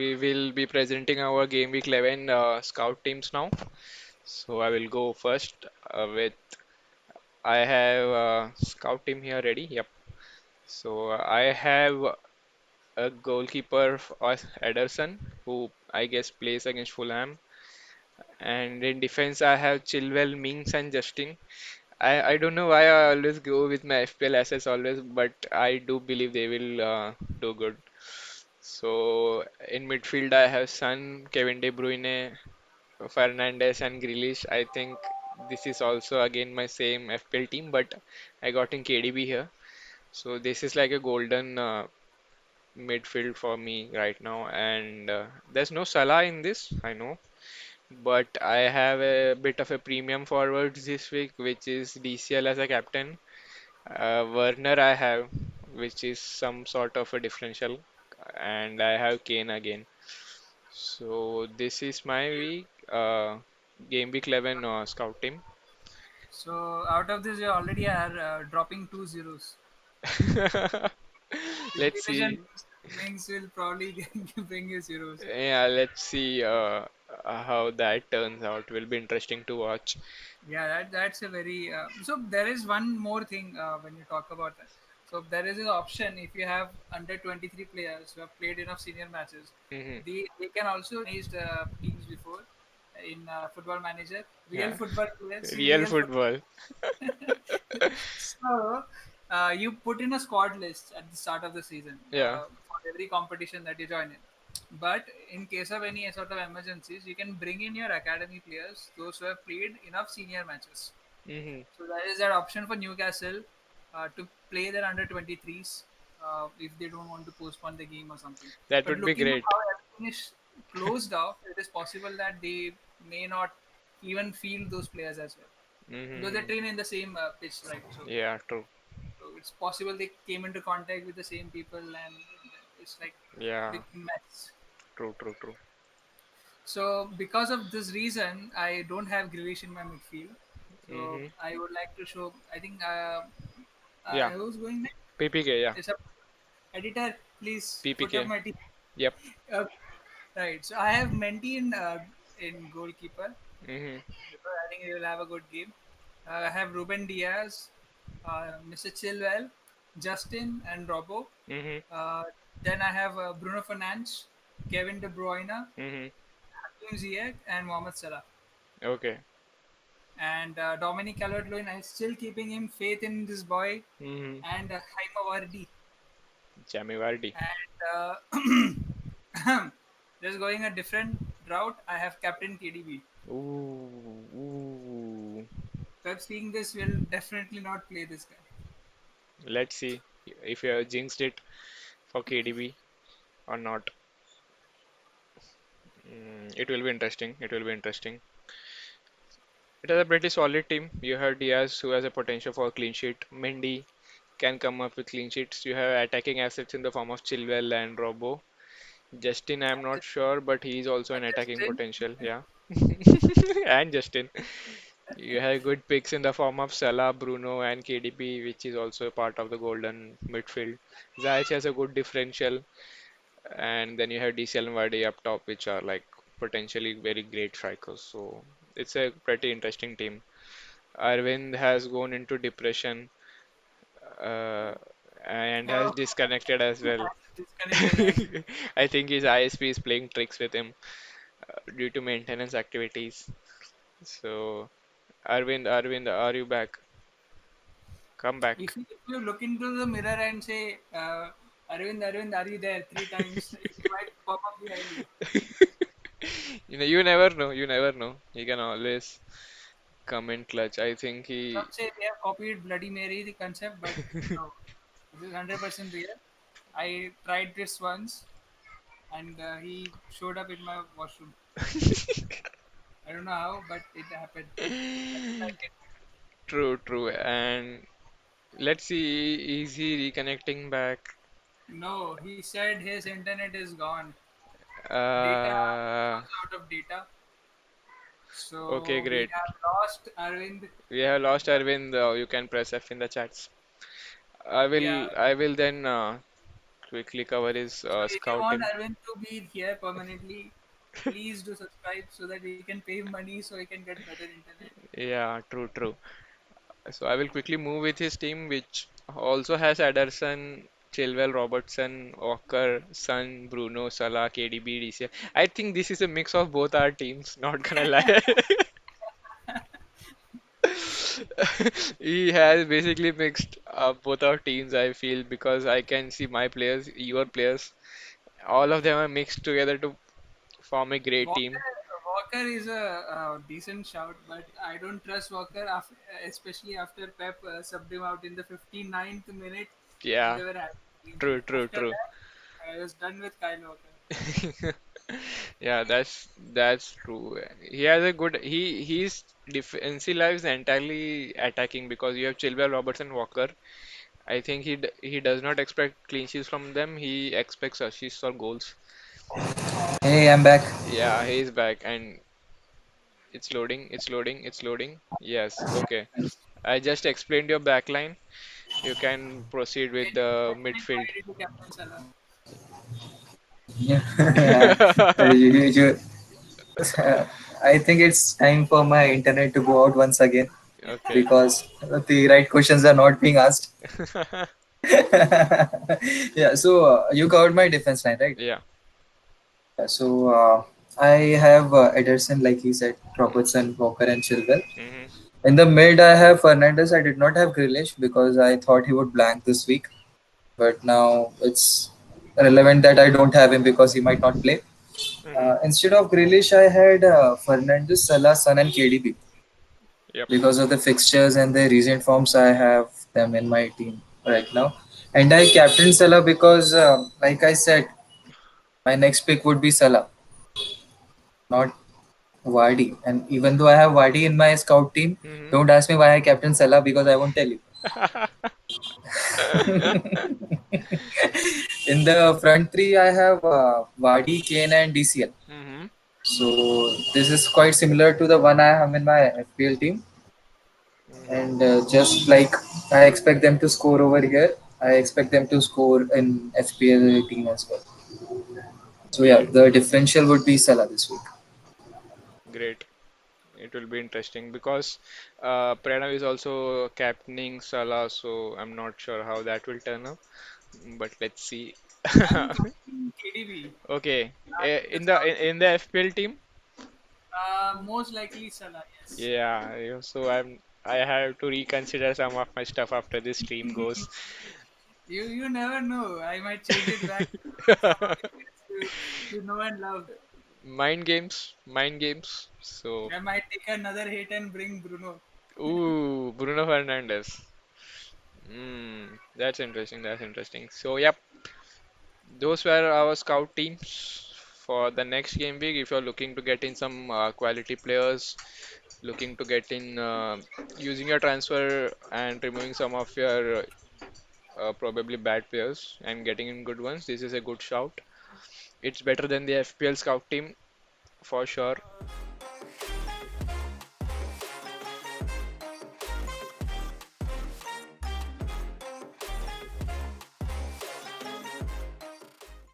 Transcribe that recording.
we will be presenting our Game Week 11 scout teams now. So I will go first with I have scout team here ready. Yep. So I have a goalkeeper Ederson who I guess plays against Fulham, and in defense I have Chilwell, Mings, and Justin. I don't know why I always go with my FPL assets always, but I do believe they will do good. So in midfield, I have Son, Kevin De Bruyne, Fernandes, and Grealish. I think this is also again my same FPL team, but I got in KDB here. So this is like a golden midfield for me right now. And there's no Salah in this, I know, but I have a bit of a premium forwards this week, which is DCL as a captain. Werner I have, which is some sort of a differential, and I have Kane again. So this is my week, game week 11 scout team. So out of this, you already are dropping two zeros. Let's Division see. wings will probably bring you zeros. Yeah, let's see how that turns out. Will be interesting to watch. Yeah, that's a very so there is one more thing when you talk about that. So there is an option if you have under 23 players who have played enough senior matches, Hmm. they can also manage teams before in Football Manager. Real Yeah, football players, real real football. football. So you put in a squad list at the start of the season Yeah. for every competition that you join in. But in case of any sort of emergencies, you can bring in your academy players, those who have played enough senior matches. Hmm. So there is that option for Newcastle to play their under 23s if they don't want to postpone the game or something. That But would be looking at great. how everything is closed off, it is possible that they may not even feel those players as well because they Hmm. train in the same pitch, right? Yeah, true. So it's possible they came into contact with the same people, and it's like Yeah, big mess. true, true, true. So because of this reason, I don't have Grealish in my midfield. So Hmm. I would like to show. I think Yeah, who's going next? PPK, yeah. Is a editor. Please put up PPK. my team. Yep. Uh, right. So I have Menti in goalkeeper. Hmm. Because I think he will have a good game. I have Ruben Diaz, Mr. Chilwell, Justin, and Robbo. Hmm. Uh, then I have Bruno Fernandes, Kevin De Bruyne, Hmm. Hakim Ziyech, and Mohamed Salah. Okay. And Dominic Calvert-Lewin, I'm still keeping him faith in this boy, Hmm. and Jaime Vardy. Jamie Vardy. And just going a different route, I have Captain KDB. Ooh, ooh. Pep seeing this will definitely not play this guy. Let's see if you have jinxed it for KDB or not. It will be interesting. It will be interesting. It is a pretty solid team. You have Diaz, who has a potential for a clean sheet. Mendy can come up with clean sheets. You have attacking assets in the form of Chilwell and Robbo. Justin, I'm not sure, but he is also an attacking Justin, potential. Yeah. And Justin. You have good picks in the form of Salah, Bruno, and KDB, which is also a part of the golden midfield. Ziyech has a good differential, and then you have DCL and Vardy up top, which are like potentially very great strikers. So it's a pretty interesting team. Arvind has gone into depression uh, and has oh, disconnected as well. disconnected and I think his ISP is playing tricks with him due to maintenance activities. So, Arvind, are you back? Come back. if you look into the mirror and say, Arvind, Arvind, are you there 3 times? He might pop up behind you. You never know. You never know. He can always come in clutch. I think Some he. say they have copied Bloody Mary, the concept, but no, this is 100% real. I tried this once and he showed up in my washroom. I don't know how, but it happened. Nothing like it. True, true. And let's see, is he reconnecting back? No, he said his internet is gone. Data, he Uh, was out of data. okay, So we great. have lost Arvind. We have lost Arvind. You can press F in the chats. Yeah, I will then quickly cover his So if you scout want team. Arvind to be here permanently, please do subscribe so that we can pay him money so he can get better internet. Yeah, true, true. So I will quickly move with his team, which also has Ederson, Chilwell, Robertson, Walker, Son, Bruno, Salah, KDB, DCL. I think this is a mix of both our teams, not gonna lie. He has basically mixed both our teams, I feel, because I can see my players, your players, all of them are mixed together to form a great team. Walker is a decent shout, but I don't trust Walker, especially after Pep subbed him out in the 59th minute when Yeah, they were having a clean sheet. true, true, After true. that, I was done with Kyle Walker. Yeah, that's true. He has a good he's defensive lives entirely attacking because you have Chilwell, Robertson, Walker. I think he does not expect clean sheets from them. He expects assists or goals. Hey, I'm back. Yeah, he is back and it's loading, it's loading, it's loading. Yes, okay. I just explained your backline. You can proceed with the Why midfield. did you captain Salah? Yeah. You- I think it's time for my internet to go out once again Okay. because the right questions are not being asked. Yeah, so you covered my defense line, right? Yeah. Yeah, so I have Ederson, like he said, Robertson, Walker, and Chilwell. Mm-hmm. In the mid, I have Fernandez. I did not have Grealish because I thought he would blank this week, but now it's relevant that I don't have him because he might not play. Mm-hmm. Instead of Grealish, I had Fernandez, Salah, Son, and KDB. Yep. Because of the fixtures and the recent forms, I have them in my team right now. And I captain Salah because, like I said, my next pick would be Salah, not Vardy. And even though I have Vardy in my scout team, Mm-hmm. don't ask me why I captain Salah because I won't tell you. In the front three, I have Vardy, Kane, and DCL. Mm-hmm. So this is quite similar to the one I have in my FPL team. Mm-hmm. And just like I expect them to score over here, I expect them to score in FPL team as well. So yeah, Great. the differential would be Salah this week. Great. It will be interesting because Pranav is also captaining Salah, so I'm not sure how that will turn out. But let's see. I'm captain KDB. Okay. The In the scout team. in the FPL team, Most likely Salah, yes. so I have to reconsider some of my stuff after this stream goes. You never know. I might change it back to some of the players you know and love. Mind games, mind games. So, I might take another hit and bring Bruno. ooh, Bruno Fernandes. That's interesting. That's interesting. So, yep, those were our scout teams for the next game week. If you're looking to get in some quality players, looking to get in using your transfer and removing some of your probably bad players and getting in good ones, this is a good shout. It's better than the FPL scout team for sure.